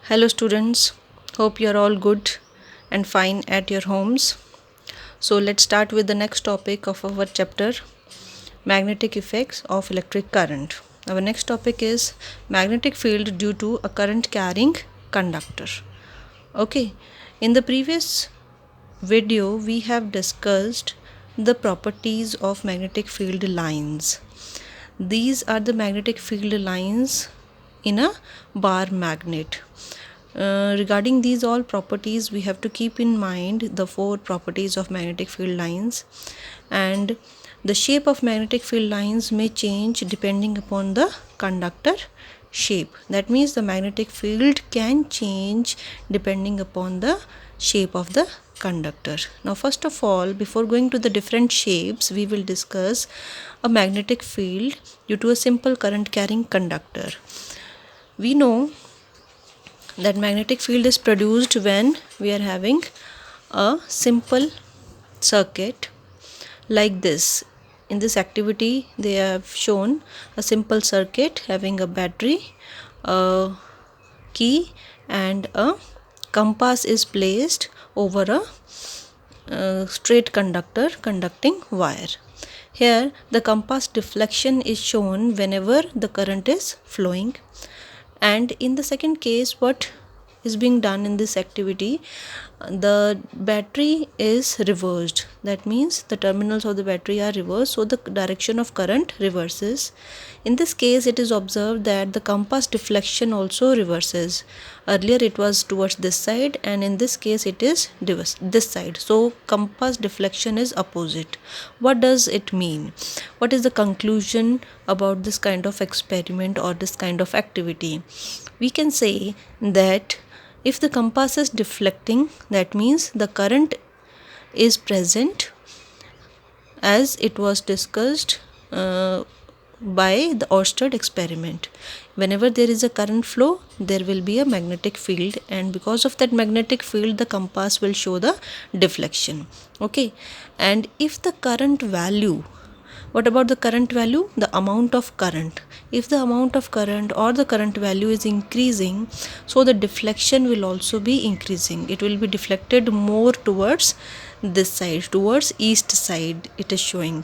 Hello students, hope you are all good and fine at your homes. So let's start with the next topic of our chapter, magnetic effects of electric current. Our next topic is magnetic field due to a current carrying conductor. Okay, in the previous video we have discussed the properties of magnetic field lines. These are the magnetic field lines in a bar magnet. Regarding these all properties, we have to keep in mind the four properties of magnetic field lines, and the shape of magnetic field lines may change depending upon the conductor shape. That means the magnetic field can change depending upon the shape of the conductor. Now first of all, before going to the different shapes, we will discuss a magnetic field due to a simple current carrying conductor. We know that magnetic field is produced when we are having a simple circuit like this. In this activity they have shown a simple circuit having a battery, a key and a compass is placed over a straight conductor conducting wire. Here the compass deflection is shown whenever the current is flowing, and in the second case what is being done in this activity, the battery is reversed. That means the terminals of the battery are reversed, so the direction of current reverses. In this case it is observed that the compass deflection also reverses. Earlier it was towards this side, and in this case it is this side, so compass deflection is opposite. What does it mean? What is the conclusion about this kind of experiment or this kind of activity? We can say that if the compass is deflecting, that means the current is present, as it was discussed by the Oersted experiment. Whenever there is a current flow, there will be a magnetic field, and because of that magnetic field the compass will show the deflection. Okay, and if the current value, what about the current value? The amount of current. If the amount of current or the current value is increasing, so the deflection will also be increasing. It will be deflected more towards this side, towards east side it is showing.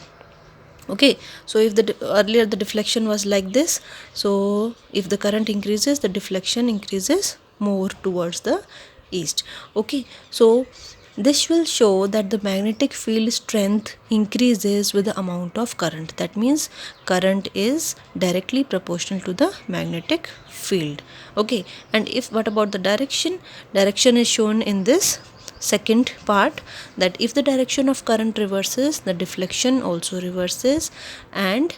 Okay, so if the earlier the deflection was like this, so if the current increases, the deflection increases more towards the east. Okay, so this will show that the magnetic field strength increases with the amount of current. That means current is directly proportional to the magnetic field. Okay, and if what about the direction? Direction is shown in this second part, that if the direction of current reverses, the deflection also reverses, and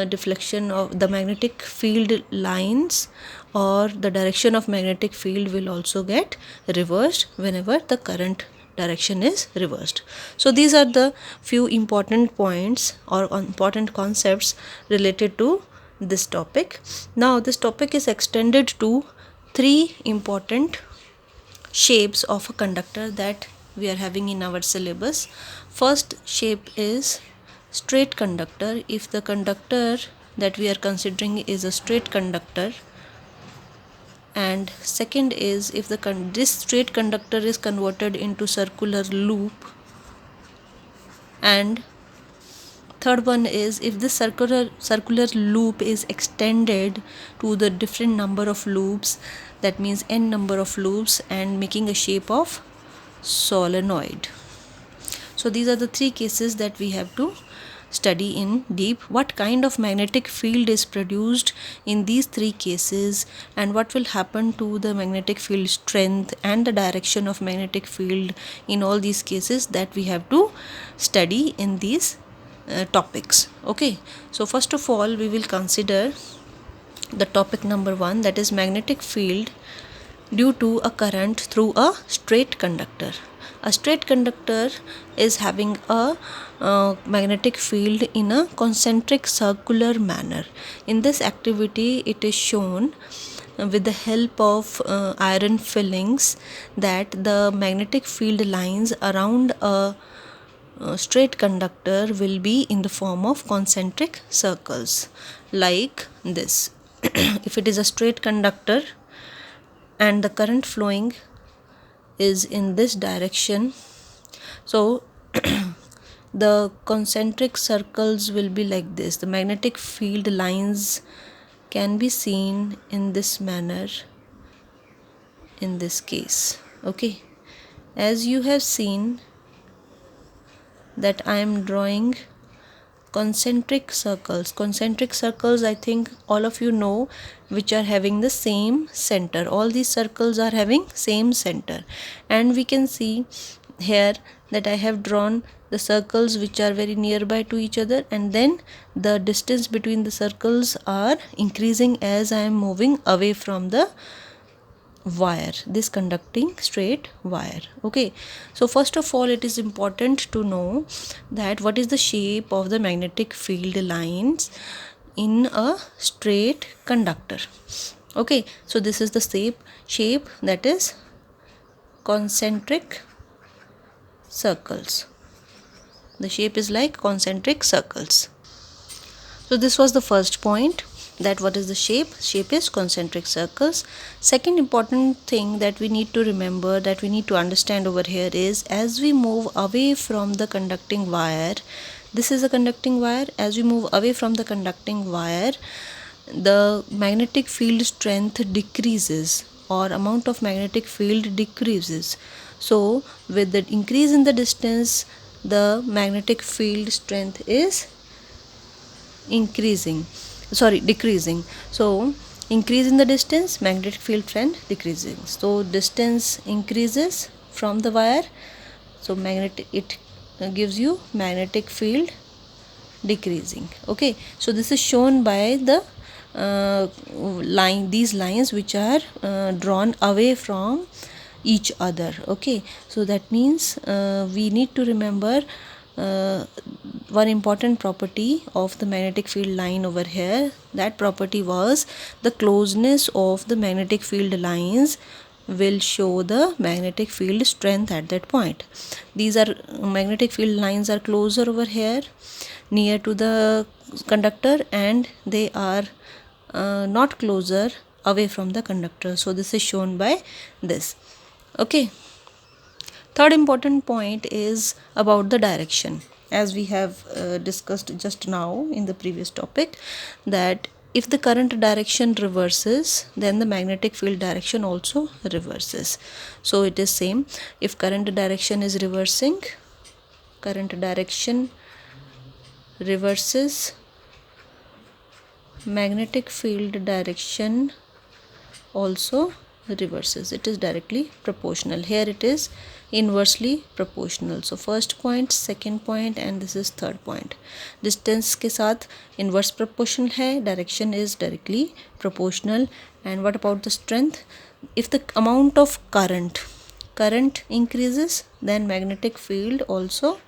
deflection of the magnetic field lines or the direction of magnetic field will also get reversed whenever the current direction is reversed. So these are the few important points or important concepts related to this topic. Now this topic is extended to three important shapes of a conductor that we are having in our syllabus. First shape is straight conductor. If the conductor that we are considering is a straight conductor, and second is if this straight conductor is converted into circular loop, and third one is if this circular loop is extended to the different number of loops, that means n number of loops, and making a shape of solenoid. So these are the three cases that we have to study in deep. What kind of magnetic field is produced in these three cases, and what will happen to the magnetic field strength and the direction of magnetic field in all these cases, that we have to study in these topics. Okay, so first of all we will consider the topic number 1, that is magnetic field due to a current through a straight conductor. A straight conductor is having a magnetic field in a concentric circular manner. In this activity it is shown with the help of iron fillings that the magnetic field lines around a straight conductor will be in the form of concentric circles like this. If it is a straight conductor, and the current flowing is in this direction. So the concentric circles will be like this. The magnetic field lines can be seen in this manner in this case. Okay, as you have seen that I am drawing concentric circles. Concentric circles, I think all of you know, which are having the same center. All these circles are having same center, and we can see here that I have drawn the circles which are very nearby to each other, and then the distance between the circles are increasing as I am moving away from the wire, this conducting straight wire. Okay, so first of all, it is important to know that what is the shape of the magnetic field lines in a straight conductor. Okay, so this is the shape that is concentric circles. The shape is like concentric circles. So this was the first point, that what is the shape is concentric circles. Second important thing that we need to remember, that we need to understand over here is, as we move away from the conducting wire, this is a conducting wire, as we move away from the conducting wire, the magnetic field strength decreases, or amount of magnetic field decreases. So with the increase in the distance, the magnetic field strength is decreasing. So increase in the distance, magnetic field strength decreasing. So distance increases from the wire, so it gives you magnetic field decreasing. Okay, so this is shown by the these lines which are drawn away from each other. Okay, so that means we need to remember one important property of the magnetic field line over here. That property was the closeness of the magnetic field lines will show the magnetic field strength at that point. These are magnetic field lines are closer over here near to the conductor, and they are not closer away from the conductor. So this is shown by this. Okay, third important point is about the direction, as we have discussed just now in the previous topic, that if the current direction reverses, then the magnetic field direction also reverses. So it is same. If current direction is reversing, current direction reverses, magnetic field direction also reverses. It is directly proportional. Here it is inversely proportional. So first point, second point, and this is third point. Distance के साथ inverse proportional है, direction is directly proportional. And what about the strength? If the amount of current increases, then magnetic field also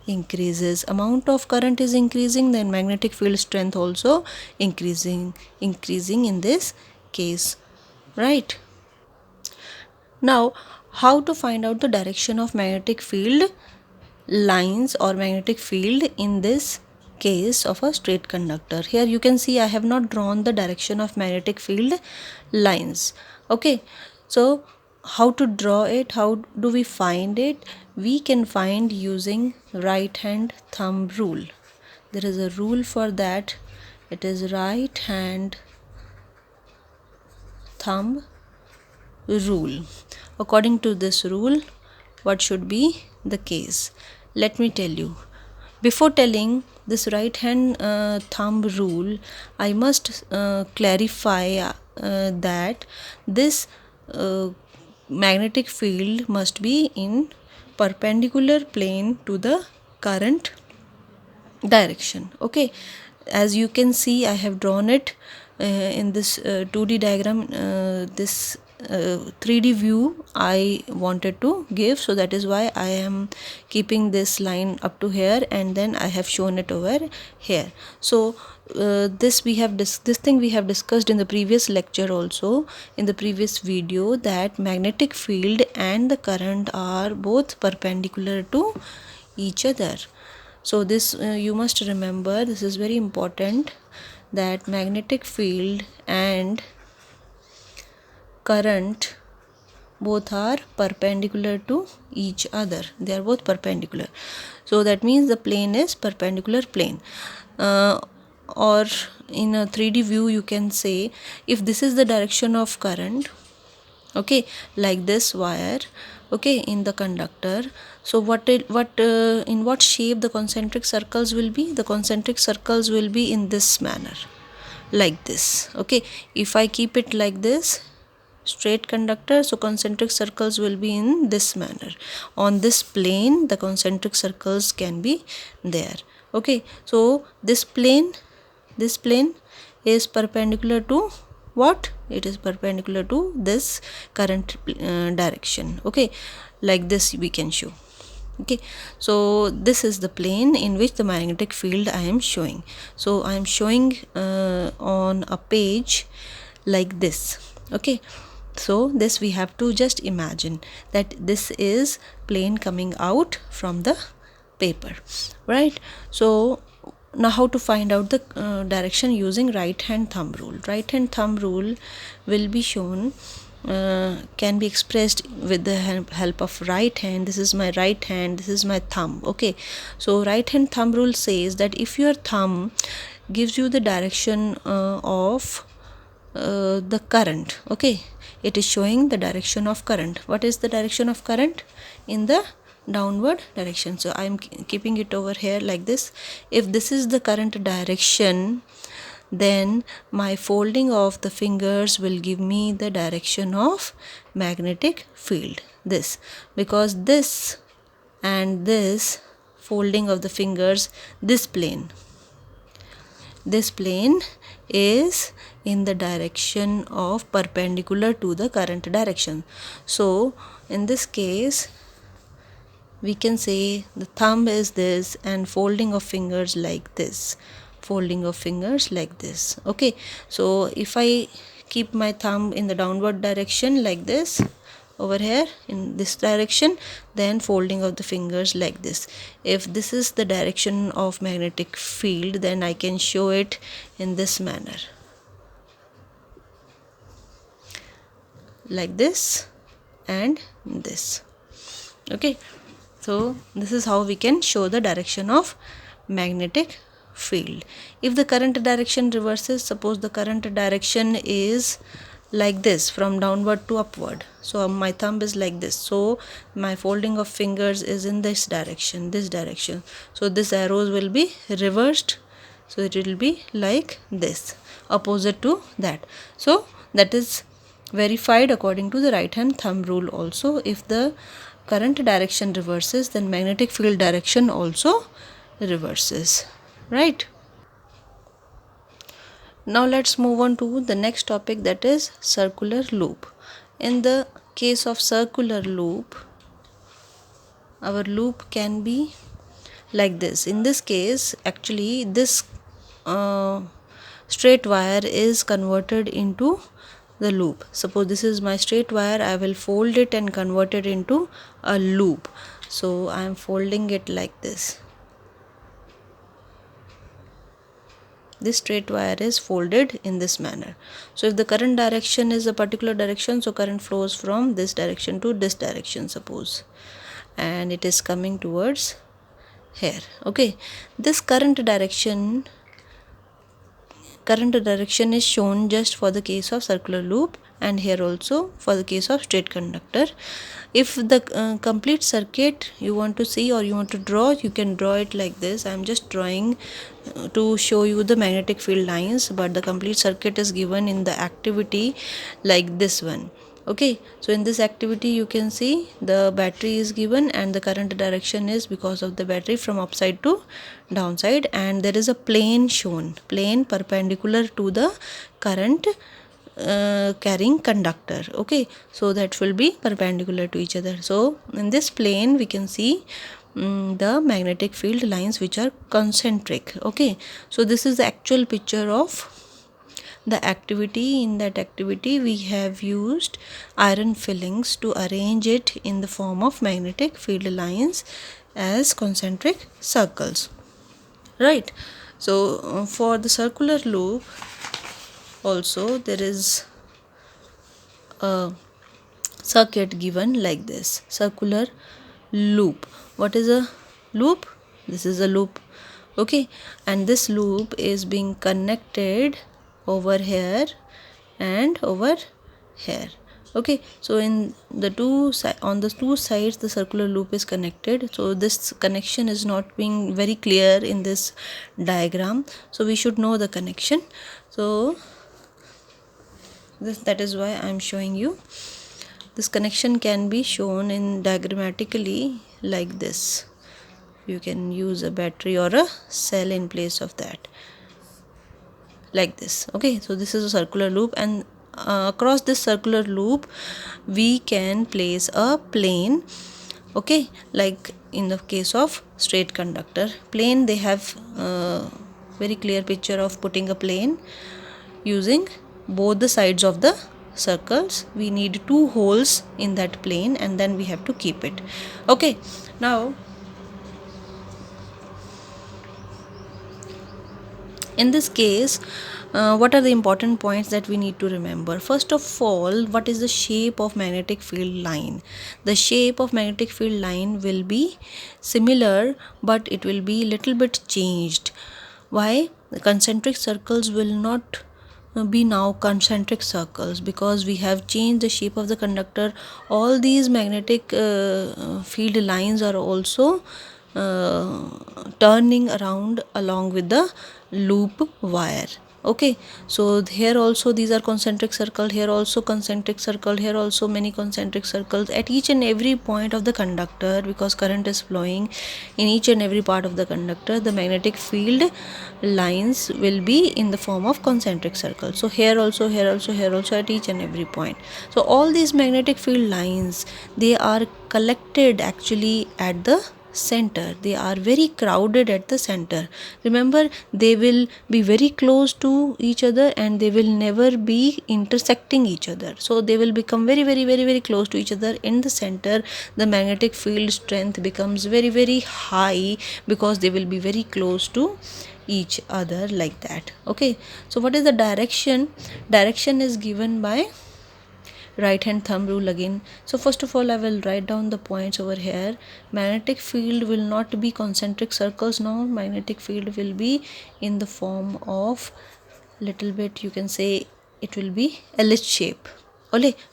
increases. Amount of current is increasing, then magnetic field strength also increasing in this case, right? Now, how to find out the direction of magnetic field lines or magnetic field in this case of a straight conductor? Here you can see I have not drawn the direction of magnetic field lines. Okay, so how to draw it? How do we find it? We can find using right hand thumb rule. There is a rule for that. It is right hand thumb rule. According to this rule, what should be the case? Let me tell you. Before telling this right hand thumb rule, I must clarify that this magnetic field must be in perpendicular plane to the current direction. Okay, as you can see, I have drawn it in this 2D diagram, this 3D view I wanted to give, so that is why I am keeping this line up to here, and then I have shown it over here. So this thing we have discussed in the previous lecture also, in the previous video, that magnetic field and the current are both perpendicular to each other. So this you must remember, this is very important, that magnetic field and current both are perpendicular to each other. They are both perpendicular. So that means the plane is perpendicular plane. Or in a 3D view you can say, if this is the direction of current, okay, like this wire, okay, in the conductor, so in what shape the concentric circles will be? The concentric circles will be in this manner, like this. Okay, if I keep it like this, straight conductor, so concentric circles will be in this manner. On this plane the concentric circles can be there. Okay, so this plane is perpendicular to what? It is perpendicular to this current direction. Okay, like this we can show. Okay, so this is the plane in which the magnetic field I am showing. So I am showing on a page like this. Okay, so this we have to just imagine that this is plane coming out from the paper, right? So now how to find out the direction using right hand thumb rule? Right hand thumb rule will be shown, can be expressed with the help of right hand. This is my right hand, this is my thumb. Okay, so right hand thumb rule says that if your thumb gives you the direction of the current, okay, it is showing the direction of current. What is the direction of current? In the downward direction. So I am keeping it over here like this. If this is the current direction, then my folding of the fingers will give me the direction of magnetic field, this, because this and this folding of the fingers, this plane is in the direction of perpendicular to the current direction. So in this case we can say the thumb is this and folding of fingers like this, okay. So if I keep my thumb in the downward direction like this, over here in this direction, then folding of the fingers like this. If this is the direction of magnetic field, then I can show it in this manner, like this and this. Okay, so this is how we can show the direction of magnetic field. If the current direction reverses, suppose the current direction is like this, from downward to upward, so my thumb is like this, so my folding of fingers is in this direction, so this arrows will be reversed, so it will be like this, opposite to that. So that is verified according to the right hand thumb rule also. If the current direction reverses, then magnetic field direction also reverses, right? Now let's move on to the next topic, that is circular loop. In the case of circular loop, our loop can be like this. In this case, actually this straight wire is converted into the loop. Suppose this is my straight wire, I will fold it and convert it into a loop. So I am folding it like this. This straight wire is folded in this manner. So if the current direction is a particular direction, so current flows from this direction to this direction, suppose, and it is coming towards here. Okay, this current direction is shown just for the case of circular loop, and here also for the case of straight conductor. If the complete circuit you want to see or you want to draw, you can draw it like this. I am just drawing to show you the magnetic field lines, but the complete circuit is given in the activity like this one. Okay, so in this activity you can see the battery is given and the current direction is because of the battery from upside to downside, and there is a plane shown, plane perpendicular to the current carrying conductor. Okay, so that will be perpendicular to each other. So in this plane we can see the magnetic field lines which are concentric. Okay, so this is the actual picture of the activity. In that activity we have used iron fillings to arrange it in the form of magnetic field lines as concentric circles, right? So for the circular loop also there is a circuit given like this, circular loop. What is a loop? This is a loop. Okay, and this loop is being connected over here and over here. Okay, so in the on the two sides the circular loop is connected. So this connection is not being very clear in this diagram, so we should know the connection. So that is why I am showing you. This connection can be shown in diagrammatically like this. You can use a battery or a cell in place of that, like this. Okay, so this is a circular loop, and across this circular loop we can place a plane. Okay, like in the case of straight conductor plane, they have very clear picture of putting a plane using both the sides of the circles. We need two holes in that plane and then we have to keep it. Okay, now in this case, what are the important points that we need to remember? First of all, what is the shape of magnetic field line? The shape of magnetic field line will be similar, but it will be little bit changed. Why? The concentric circles will not be now concentric circles, because we have changed the shape of the conductor. All these magnetic field lines are also turning around along with the loop wire. Okay, so here also these are concentric circle, here also concentric circle, here also many concentric circles at each and every point of the conductor, because current is flowing in each and every part of the conductor. The magnetic field lines will be in the form of concentric circles. So here also, here also, here also, at each and every point. So all these magnetic field lines, they are collected actually at the center. They are very crowded at the center. Remember, they will be very close to each other and they will never be intersecting each other. So they will become very, very, very, very close to each other. In the center, the magnetic field strength becomes very, very high, because they will be very close to each other, like that. Okay, so what is the direction? Direction is given by right hand thumb rule again. So first of all, I will write down the points over here. Magnetic field will not be concentric circles now. Magnetic field will be in the form of little bit, you can say it will be ellipse shape.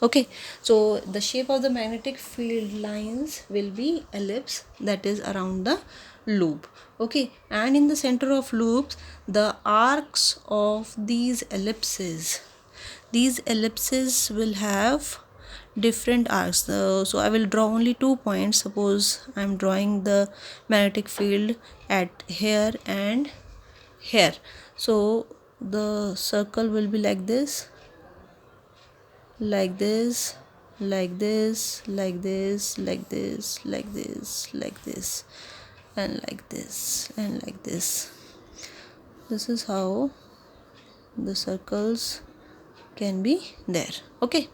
Okay, so the shape of the magnetic field lines will be ellipse, that is around the loop. Okay, and in the center of loops, the arcs of these ellipses will have different arcs. So I will draw only 2 points. Suppose I am drawing the magnetic field at here and here. So the circle will be like this, like this, like this, like this, like this, like this, like this, and like this, and like this. This is how the circles can be there. Okay,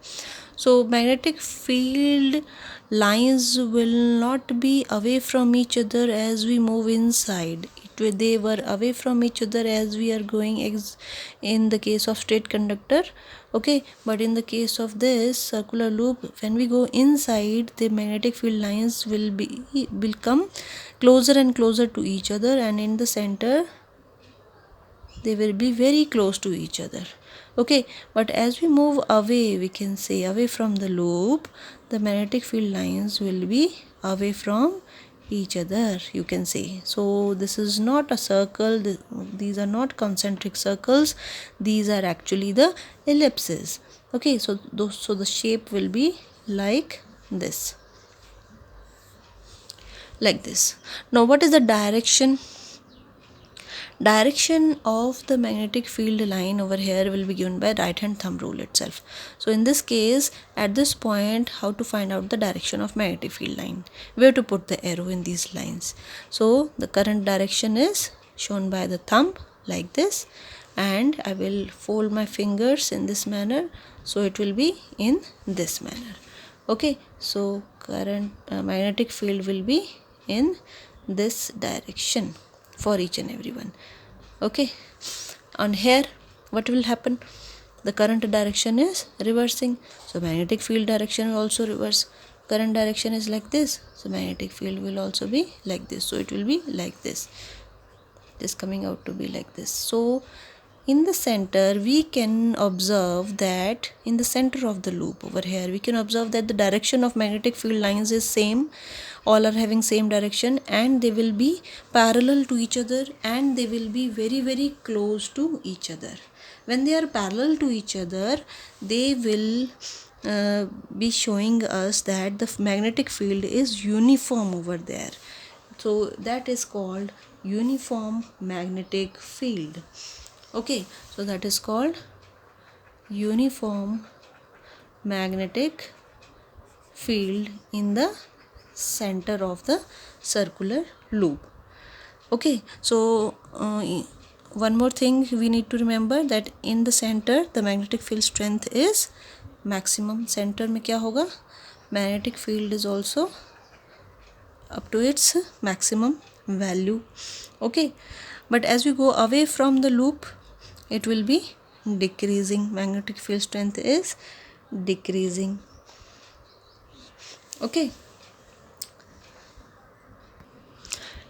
so magnetic field lines will not be away from each other as we move inside. They were away from each other as we are going in the case of straight conductor. Okay, but in the case of this circular loop, when we go inside, the magnetic field lines will come closer and closer to each other, and in the center they will be very close to each other. Okay, but as we move away, we can say away from the loop, the magnetic field lines will be away from each other, you can say. So this is not a circle, these are not concentric circles, these are actually the ellipses. Okay, so the shape will be like this, like this. Now what is the direction? Direction of the magnetic field line over here will be given by right hand thumb rule itself. So in this case, at this point, how to find out the direction of magnetic field line? Where to put the arrow in these lines? So the current direction is shown by the thumb like this, and I will fold my fingers in this manner, so it will be in this manner. Okay, so current magnetic field will be in this direction for each and every one. Okay, on here what will happen? the current direction is reversing, so magnetic field direction will also reverse. Current direction is like this, so magnetic field will also be like this, so it will be like this. It is coming out to be like this. So in the center we can observe that in the center of the loop over here we can observe that the direction of magnetic field lines is same, all are having same direction, and they will be parallel to each other, and they will be very very close to each other. When they are parallel to each other, they will be showing us that the magnetic field is uniform over there. So that is called uniform magnetic field. Okay, so that is called uniform magnetic field in the center of the circular loop. Okay, so one more thing we need to remember, that in the center the magnetic field strength is maximum. Center में क्या होगा, magnetic field is also up to its maximum value. Okay, but as we go away from the loop it will be decreasing, magnetic field strength is decreasing. Okay,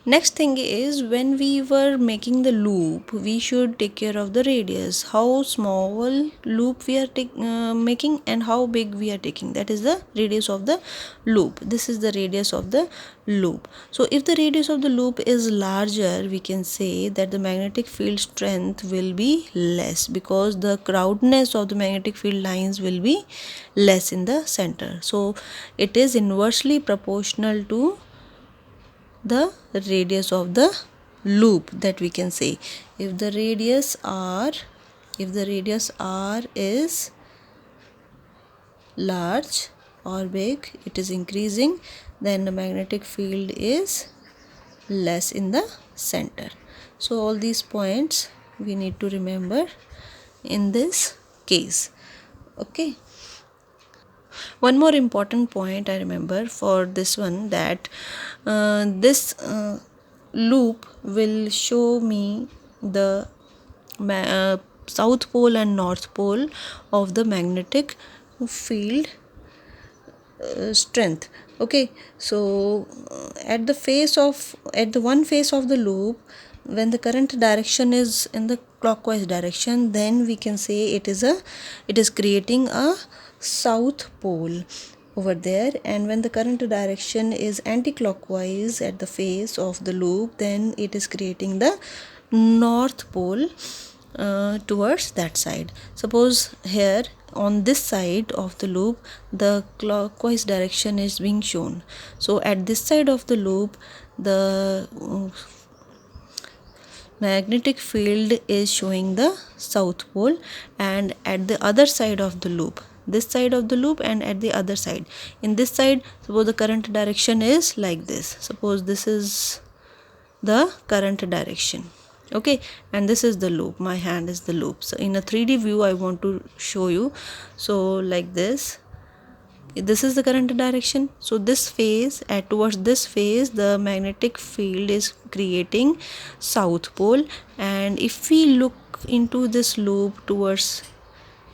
next thing is, when we were making the loop we should take care of the radius, how small loop we are making and how big we are taking, that is the radius of the loop. This is the radius of the loop. So if the radius of the loop is larger, we can say that the magnetic field strength will be less, because the crowdedness of the magnetic field lines will be less in the center. So it is inversely proportional to the radius of the loop, that we can say. If the radius r is large or big, it is increasing, then the magnetic field is less in the center. So all these points we need to remember in this case. Okay, one more important point I remember for this one, that this loop will show me the south pole and north pole of the magnetic field strength. Okay, so at the one face of the loop, when the current direction is in the clockwise direction, then we can say it is creating a south pole over there, and when the current direction is anti-clockwise at the face of the loop, then it is creating the north pole towards that side. Suppose here on this side of the loop the clockwise direction is being shown, so at this side of the loop the magnetic field is showing the south pole, and at the other side of the loop, this side of the loop and at the other side, in this side, suppose the current direction is like this, suppose this is the current direction. Okay, and this is the loop, my hand is the loop. So in a 3D view I want to show you. So like this is the current direction. So this phase, towards this phase the magnetic field is creating south pole, and if we look into this loop towards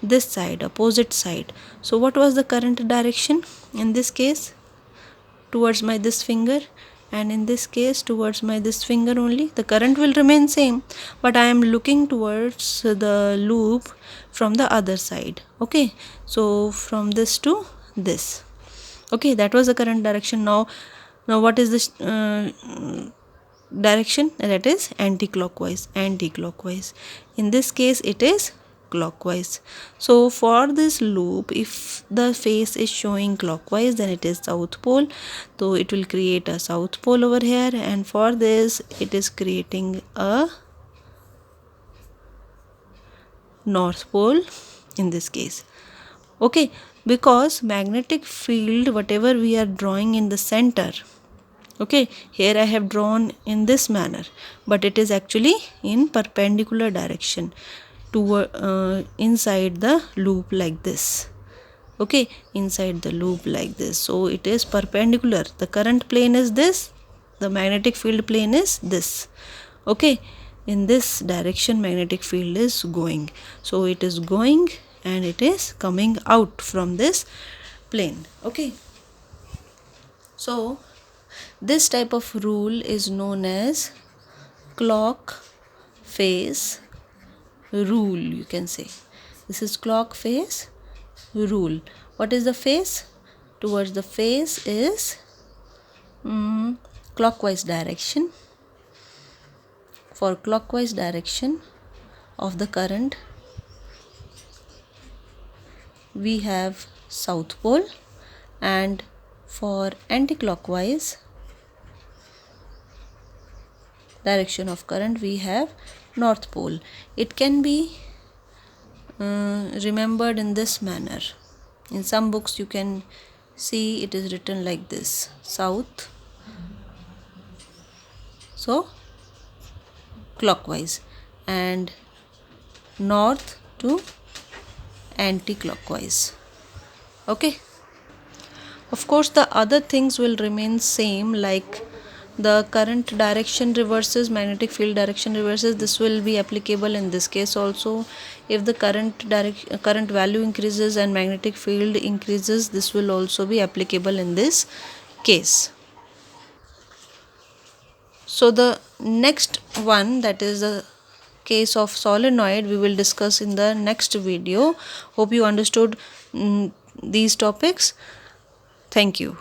this side, opposite side, so what was the current direction in this case? Towards my this finger, and in this case towards my this finger only. The current will remain same, but I am looking towards the loop from the other side. Okay, so from this to this. Okay, that was the current direction. Now what is this direction? That is anti-clockwise. In this case it is clockwise. So for this loop, if the face is showing clockwise, then it is south pole, so it will create a south pole over here, and for this it is creating a north pole in this case. Okay, because magnetic field whatever we are drawing in the center, okay, here I have drawn in this manner, but it is actually in perpendicular direction to inside the loop like this. Okay, inside the loop like this, so it is perpendicular. The current plane is this, the magnetic field plane is this. Okay, in this direction magnetic field is going. So it is going and it is coming out from this plane. Okay, so this type of rule is known as clock phase rule, you can say. This is clock phase rule. What is the phase? Towards the phase is clockwise direction. For clockwise direction of the current, we have south pole, and for anti-clockwise direction of current, we have north pole. It can be remembered in this manner. In some books you can see it is written like this: south, so clockwise, and north to anti-clockwise. Okay, of course the other things will remain same, like the current direction reverses, magnetic field direction reverses. This will be applicable in this case also. If the current value increases and magnetic field increases, this will also be applicable in this case. So the next one, that is the case of solenoid, we will discuss in the next video. Hope you understood these topics. Thank you.